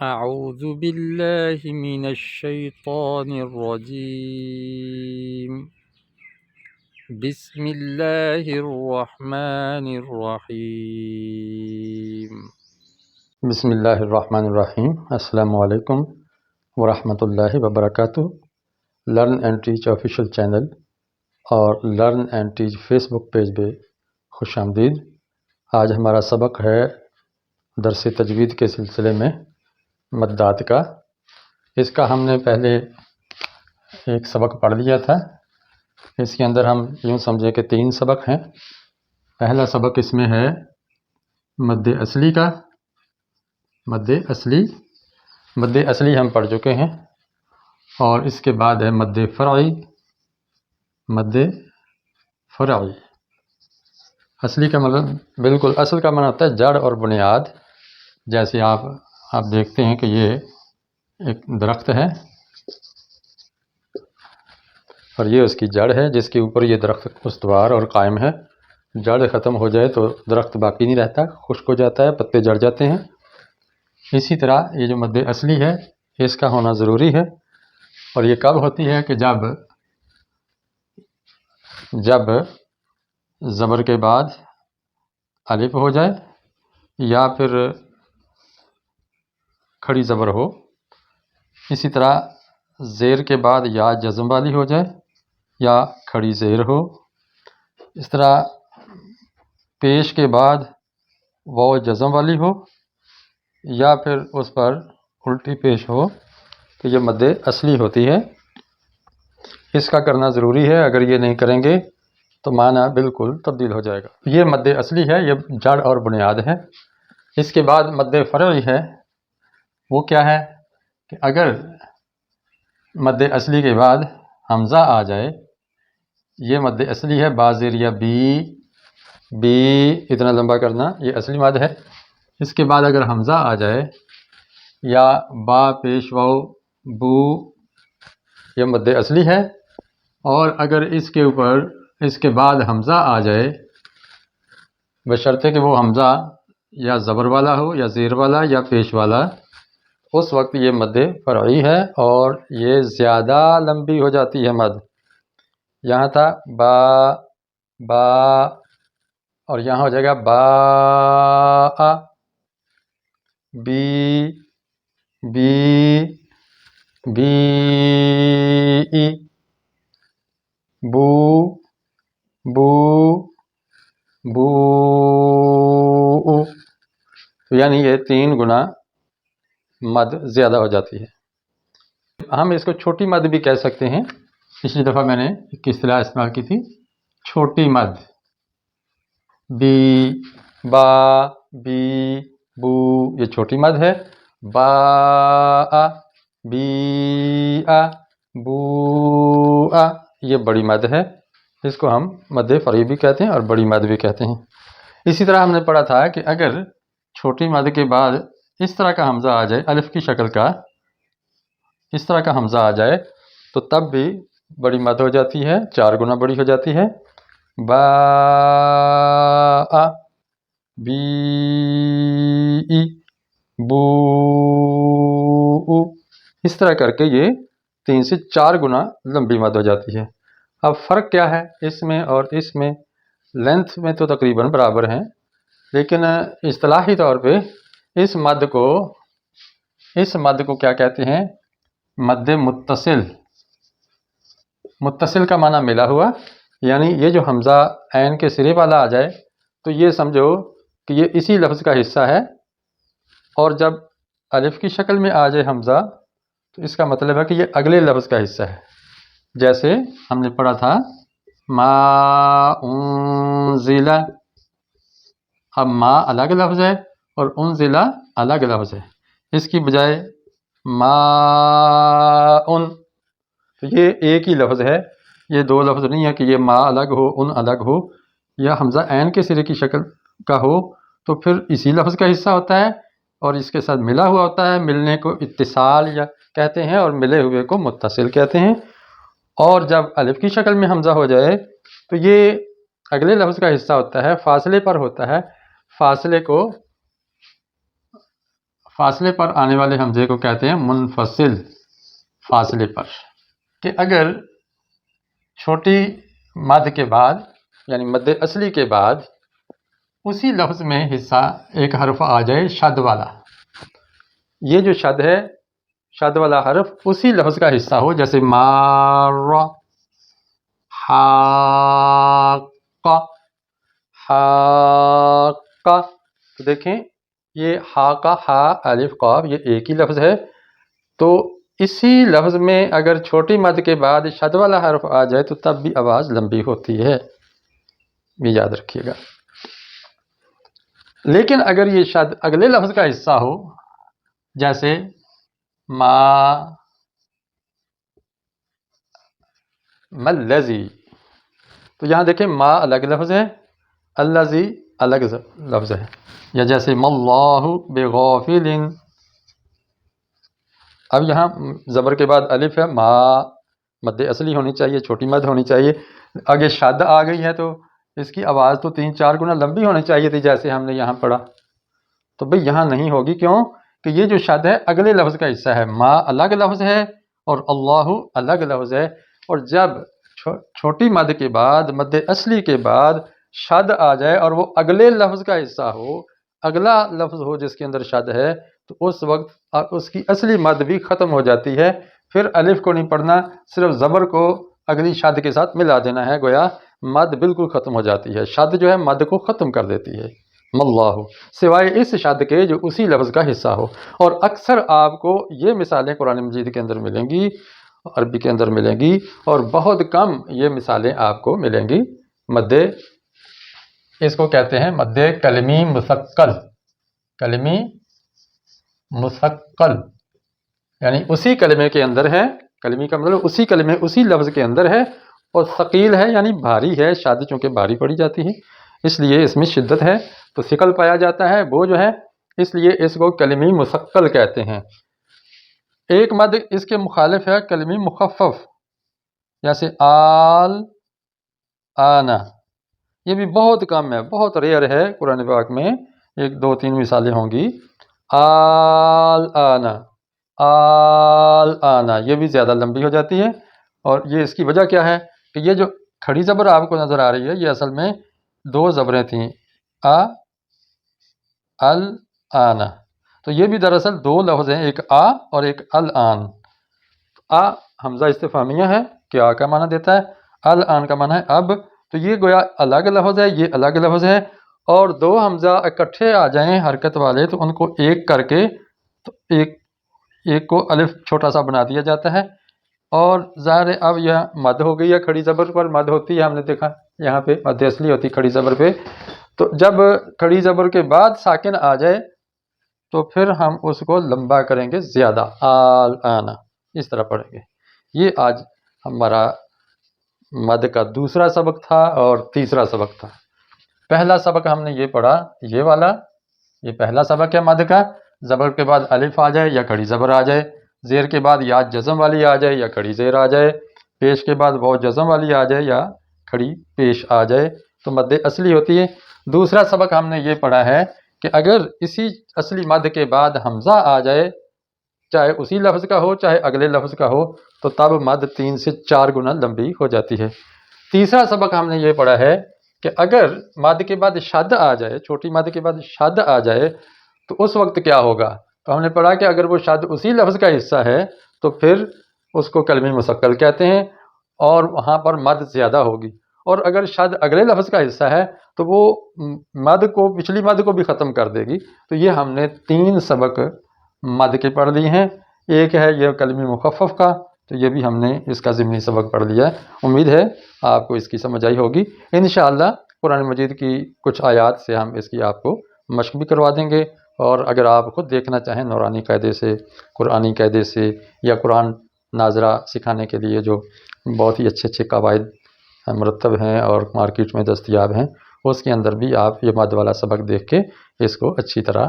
أعوذ بالله من الشيطان الرجيم بسم الله الرحمن الرحيم بسم اللہ الرحمن الرحیم۔ السلام علیکم ورحمۃ اللہ وبرکاتہ۔ Learn and teach official channel اور learn and teach Facebook page پہ خوش آمدید۔ آج ہمارا سبق ہے درس تجوید کے سلسلے میں مدات کا۔ اس کا ہم نے پہلے ایک سبق پڑھ لیا تھا۔ اس کے اندر ہم یوں سمجھے کہ 3 سبق ہیں۔ پہلا سبق اس میں ہے مد اصلی کا۔ مد اصلی ہم پڑھ چکے ہیں، اور اس کے بعد ہے مد فرعی۔ اصلی کا مطلب بالکل اصل کا معنی ہوتا ہے جڑ اور بنیاد۔ جیسے آپ دیکھتے ہیں کہ یہ ایک درخت ہے اور یہ اس کی جڑ ہے جس کے اوپر یہ درخت استوار اور قائم ہے۔ جڑ ختم ہو جائے تو درخت باقی نہیں رہتا، خشک ہو جاتا ہے، پتے جڑ جاتے ہیں۔ اسی طرح یہ جو مد اصلی ہے اس کا ہونا ضروری ہے، اور یہ کب ہوتی ہے کہ جب زبر کے بعد الف ہو جائے، یا پھر کھڑی زبر ہو۔ اسی طرح زیر کے بعد یا جزم والی ہو جائے یا کھڑی زیر ہو۔ اس طرح پیش کے بعد واو جزم والی ہو یا پھر اس پر الٹی پیش ہو، تو یہ مد اصلی ہوتی ہے۔ اس کا کرنا ضروری ہے، اگر یہ نہیں کریں گے تو معنی بالکل تبدیل ہو جائے گا۔ یہ مد اصلی ہے، یہ جڑ اور بنیاد ہے۔ اس کے بعد مد فرعی ہے۔ وہ کیا ہے کہ اگر مد اصلی کے بعد حمزہ آ جائے، یہ مد اصلی ہے، با زیر یا بی اتنا لمبا کرنا، یہ اصلی مد ہے۔ اس کے بعد اگر حمزہ آ جائے یا با پیش واو بو، یہ مد اصلی ہے۔ اور اگر اس کے بعد حمزہ آ جائے، بشرطے کہ وہ حمزہ یا زبر والا ہو یا زیر والا یا پیش والا، اس وقت یہ مد فرعی ہے اور یہ زیادہ لمبی ہو جاتی ہے مد۔ یہاں تھا با اور یہاں ہو جائے گا با بی بو تو یعنی یہ 3 گنا مد زیادہ ہو جاتی ہے۔ ہم اس کو چھوٹی مد بھی کہہ سکتے ہیں۔ پچھلی دفعہ میں نے ایک اصطلاح استعمال کی تھی، چھوٹی مد۔ با بی بو یہ چھوٹی مد ہے۔ با بی بو یہ بڑی مد ہے۔ اس کو ہم مد فرعی بھی کہتے ہیں اور بڑی مد بھی کہتے ہیں۔ اسی طرح ہم نے پڑھا تھا کہ اگر چھوٹی مد کے بعد اس طرح کا حمزہ آ جائے، الف کی شکل کا اس طرح کا حمزہ آ جائے، تو تب بھی بڑی مد ہو جاتی ہے، 4 گنا بڑی ہو جاتی ہے۔ با بی بو، اس طرح کر کے یہ 3 سے 4 گنا لمبی مد ہو جاتی ہے۔ اب فرق کیا ہے اس میں اور اس میں؟ لینتھ میں تو تقریباً برابر ہیں، لیکن اصطلاحی طور پہ اس مد کو کیا کہتے ہیں؟ مد متصل۔ متصل کا معنی ملا ہوا، یعنی یہ جو حمزہ عین کے سرے والا آ جائے تو یہ سمجھو کہ یہ اسی لفظ کا حصہ ہے، اور جب الف کی شکل میں آ جائے حمزہ تو اس کا مطلب ہے کہ یہ اگلے لفظ کا حصہ ہے۔ جیسے ہم نے پڑھا تھا ما انزل، اب ما الگ لفظ ہے اور انزل الگ لفظ ہے، اس کی بجائے ما ان، تو یہ ایک ہی لفظ ہے، یہ 2 لفظ نہیں ہے کہ یہ ما الگ ہو ان الگ ہو، یا حمزہ عین کے سرے کی شکل کا ہو تو پھر اسی لفظ کا حصہ ہوتا ہے اور اس کے ساتھ ملا ہوا ہوتا ہے۔ ملنے کو اتصال یا کہتے ہیں اور ملے ہوئے کو متصل کہتے ہیں۔ اور جب الف کی شکل میں حمزہ ہو جائے تو یہ اگلے لفظ کا حصہ ہوتا ہے، فاصلے پر ہوتا ہے، فاصلے پر آنے والے حمزے کو کہتے ہیں منفصل فاصلے پر، کہ اگر چھوٹی مد کے بعد یعنی مد اصلی کے بعد اسی لفظ میں حصہ ایک حرف آ جائے شد والا، یہ جو شد ہے شد والا حرف اسی لفظ کا حصہ ہو، جیسے مار، حاق، حاق، تو دیکھیں یہ ہا کا ہا الف قاف یہ ایک ہی لفظ ہے، تو اسی لفظ میں اگر چھوٹی مد کے بعد شد والا حرف آ جائے تو تب بھی آواز لمبی ہوتی ہے، یہ یاد رکھیے گا۔ لیکن اگر یہ شد اگلے لفظ کا حصہ ہو، جیسے ما ملذی، تو یہاں دیکھیں ما الگ لفظ ہے، الذی الگ لفظ ہے، یا جیسے ماللہ بغافل، اب یہاں زبر کے بعد الف ہے، ما مد اصلی ہونی چاہیے، چھوٹی مد ہونی چاہیے، آگے شد آ گئی ہے تو اس کی آواز تو 3-4 گنا لمبی ہونی چاہیے تھی جیسے ہم نے یہاں پڑھا، تو بھئی یہاں نہیں ہوگی، کیوں کہ یہ جو شد ہے اگلے لفظ کا حصہ ہے، ما الگ لفظ ہے اور اللہ الگ لفظ ہے، اور جب چھوٹی مد کے بعد مد اصلی کے بعد شد آ جائے اور وہ اگلے لفظ کا حصہ ہو، اگلا لفظ ہو جس کے اندر شد ہے، تو اس وقت اس کی اصلی مد بھی ختم ہو جاتی ہے، پھر الف کو نہیں پڑھنا، صرف زبر کو اگلی شد کے ساتھ ملا دینا ہے، گویا مد بالکل ختم ہو جاتی ہے، شد جو ہے مد کو ختم کر دیتی ہے، ماللہ، سوائے اس شد کے جو اسی لفظ کا حصہ ہو۔ اور اکثر آپ کو یہ مثالیں قرآن مجید کے اندر ملیں گی، عربی کے اندر ملیں گی، اور بہت کم یہ مثالیں آپ کو ملیں گی مد، اس کو کہتے ہیں مد کلمی مثقل، کلمی مثقل، یعنی اسی کلمے کے اندر ہے، کلمی کا مطلب اسی کلمے اسی لفظ کے اندر ہے، اور ثقیل ہے یعنی بھاری ہے، شاد چونکہ بھاری پڑی جاتی ہے اس لیے اس میں شدت ہے تو ثقل پایا جاتا ہے، بوجھ ہے، اس لیے اس کو کلمی مثقل کہتے ہیں۔ ایک مد اس کے مخالف ہے کلمی مخفف، جیسے آل، آنا، یہ بھی بہت کم ہے، بہت ریئر ہے، قرآن پاک میں 1-2-3 مثالیں ہوں گی، آل آنا، آل آنا، یہ بھی زیادہ لمبی ہو جاتی ہے، اور یہ اس کی وجہ کیا ہے کہ یہ جو کھڑی زبر آپ کو نظر آ رہی ہے یہ اصل میں 2 زبریں تھیں، ال، آنا، تو یہ بھی دراصل 2 لفظ ہیں، ایک آ اور ایک الآن، آ حمزہ استفہامیہ ہے کہ آ کا معنی دیتا ہے، الآن کا معنی ہے اب، تو یہ گویا الگ لفظ ہے، یہ الگ لفظ ہے، اور 2 حمزہ اکٹھے آ جائیں حرکت والے تو ان کو ایک کر کے تو ایک کو الف چھوٹا سا بنا دیا جاتا ہے، اور ظاہر ہے اب یہ مد ہو گئی ہے، کھڑی زبر پر مد ہوتی ہے، ہم نے دیکھا یہاں پہ مد اصلی ہوتی کھڑی زبر پہ، تو جب کھڑی زبر کے بعد ساکن آ جائے تو پھر ہم اس کو لمبا کریں گے زیادہ، آل آنا، اس طرح پڑھیں گے۔ یہ آج ہمارا مد کا دوسرا سبق تھا اور تیسرا سبق تھا۔ پہلا سبق ہم نے یہ پڑھا، یہ والا، یہ پہلا سبق ہے مد کا، زبر کے بعد الف آ جائے یا کھڑی زبر آ جائے، زیر کے بعد یا جزم والی آ جائے یا کھڑی زیر آ جائے، پیش کے بعد واو جزم والی آ جائے یا کھڑی پیش آ جائے تو مد اصلی ہوتی ہے۔ دوسرا سبق ہم نے یہ پڑھا ہے کہ اگر اسی اصلی مد کے بعد حمزہ آ جائے، چاہے اسی لفظ کا ہو چاہے اگلے لفظ کا ہو، تو تب مد 3 سے 4 گنا لمبی ہو جاتی ہے۔ تیسرا سبق ہم نے یہ پڑھا ہے کہ اگر مد کے بعد شد آ جائے، چھوٹی مد کے بعد شد آ جائے تو اس وقت کیا ہوگا، تو ہم نے پڑھا کہ اگر وہ شد اسی لفظ کا حصہ ہے تو پھر اس کو کلمی مثقل کہتے ہیں اور وہاں پر مد زیادہ ہوگی، اور اگر شد اگلے لفظ کا حصہ ہے تو وہ مد کو پچھلی مد کو بھی ختم کر دے گی۔ تو یہ ہم نے 3 سبق مد کے پڑھ لیے ہیں، ایک ہے یہ کلمی مخفف کا، تو یہ بھی ہم نے اس کا ضمنی سبق پڑھ لیا ہے، امید ہے آپ کو اس کی سمجھ آئی ہوگی۔ انشاءاللہ قرآن مجید کی کچھ آیات سے ہم اس کی آپ کو مشق بھی کروا دیں گے، اور اگر آپ خود دیکھنا چاہیں نورانی قاعدے سے، قرآنی قاعدے سے، یا قرآن ناظرہ سکھانے کے لیے جو بہت ہی اچھے قواعد مرتب ہیں اور مارکیٹ میں دستیاب ہیں، اس کے اندر بھی آپ یہ مد والا سبق دیکھ کے اس کو اچھی طرح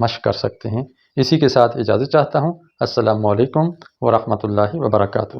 مشق کر سکتے ہیں۔ اسی کے ساتھ اجازت چاہتا ہوں، السلام علیکم ورحمۃ اللہ وبرکاتہ۔